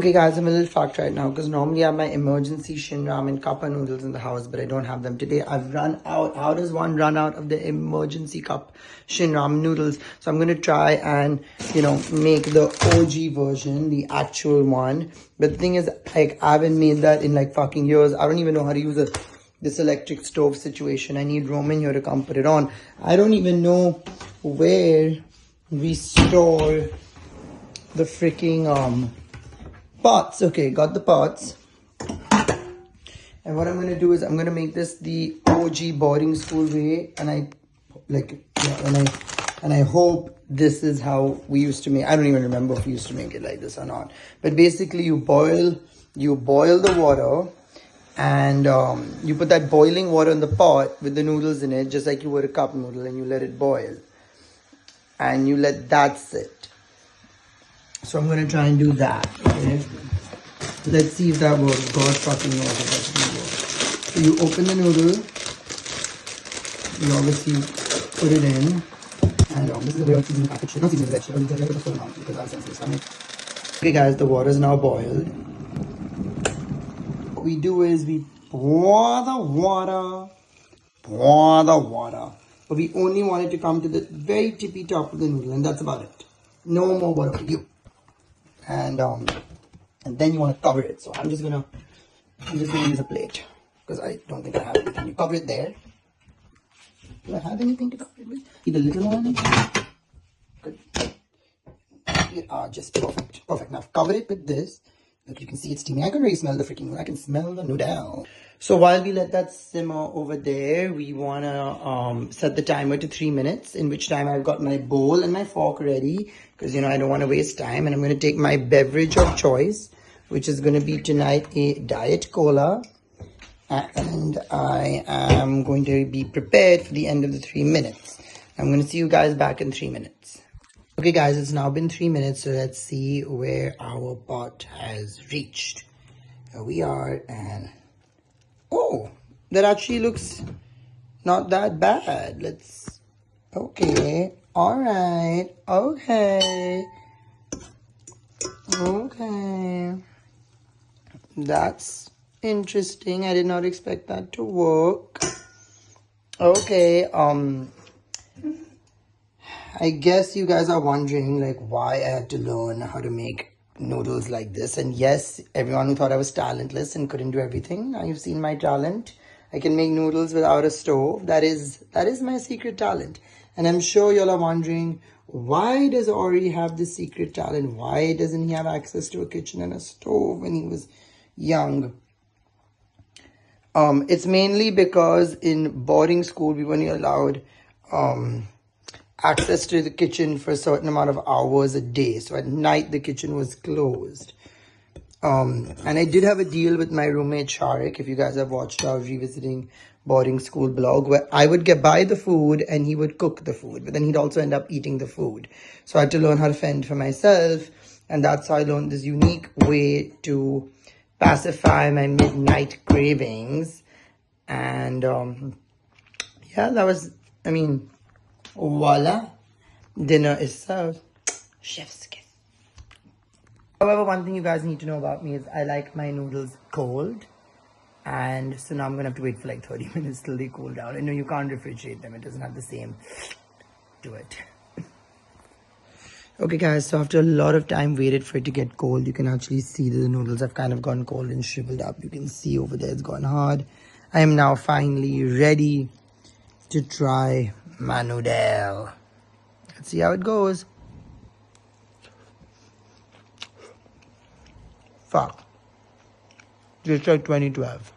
Okay guys, I'm a little fucked right now because normally I have my emergency Shin Ramen cup of noodles in the house, but I don't have them today. I've run out. How does one run out of the emergency cup Shin Ramen noodles? So I'm going to try and, make the OG version, the actual one. But the thing is, like, I haven't made that in like fucking years. I don't even know how to use this electric stove situation. I need Roman here to come put it on. I don't even know where we store the freaking, pots. Okay, got the pots. And what I'm going to do is I'm going to make this the OG boarding school way. And I hope this is how we used to make. I don't even remember if we used to make it like this or not. But basically you boil the water and you put that boiling water in the pot with the noodles in it, just like you would a cup noodle, and you let it boil. And you let that sit. So I'm going to try and do that, okay? Let's see if that works. God fucking knows if that's going to work. So you open the noodle. You obviously put it in. And this is a way of seasoning package. Not seasoning vegetables, it's a little bit of amount because that's sensitive stomach. Okay guys, the water is now boiled. What we do is we pour the water. But we only want it to come to the very tippy top of the noodle, and that's about it. No more water for you. And then you want to cover it. So I'm just gonna use a plate because I don't think I have anything. You cover it there. Do I have anything to cover it with? Either little one. Good. Just perfect. Perfect. Now cover it with this. Look, you can see it's steaming. I can really smell the freaking. I can smell the noodle. So while we let that simmer over there, we wanna set the timer to 3 minutes. In which time I've got my bowl and my fork ready because I don't want to waste time. And I'm gonna take my beverage of choice, which is gonna be tonight a Diet Cola. And I am going to be prepared for the end of the 3 minutes. I'm going to see you guys back in 3 minutes. Okay guys, it's now been 3 minutes, so let's see where our pot has reached. Here we are, and oh, that actually looks not that bad. Okay, alright, okay. That's interesting. I did not expect that to work. Okay, I guess you guys are wondering like why I had to learn how to make noodles like this. And yes, everyone who thought I was talentless and couldn't do everything, now you've seen my talent. I can make noodles without a stove. That is my secret talent. And I'm sure y'all are wondering, why does Orry have this secret talent? Why doesn't he have access to a kitchen and a stove when he was young? It's mainly because in boarding school, we were only allowed access to the kitchen for a certain amount of hours a day. So at night, the kitchen was closed. And I did have a deal with my roommate, Sharik, if you guys have watched our Revisiting Boarding School blog, where I would buy the food and he would cook the food, but then he'd also end up eating the food. So I had to learn how to fend for myself. And that's how I learned this unique way to pacify my midnight cravings. And yeah, that was, voila, dinner is served. Chef's kiss. However, one thing you guys need to know about me is I like my noodles cold. And so now I'm going to have to wait for like 30 minutes till they cool down. I know you can't refrigerate them. It doesn't have the same to it. Okay guys, so after a lot of time waited for it to get cold, you can actually see that the noodles have kind of gone cold and shriveled up. You can see over there it's gone hard. I am now finally ready to try my noodle. Let's see how it goes. Fuck. Just like 2012.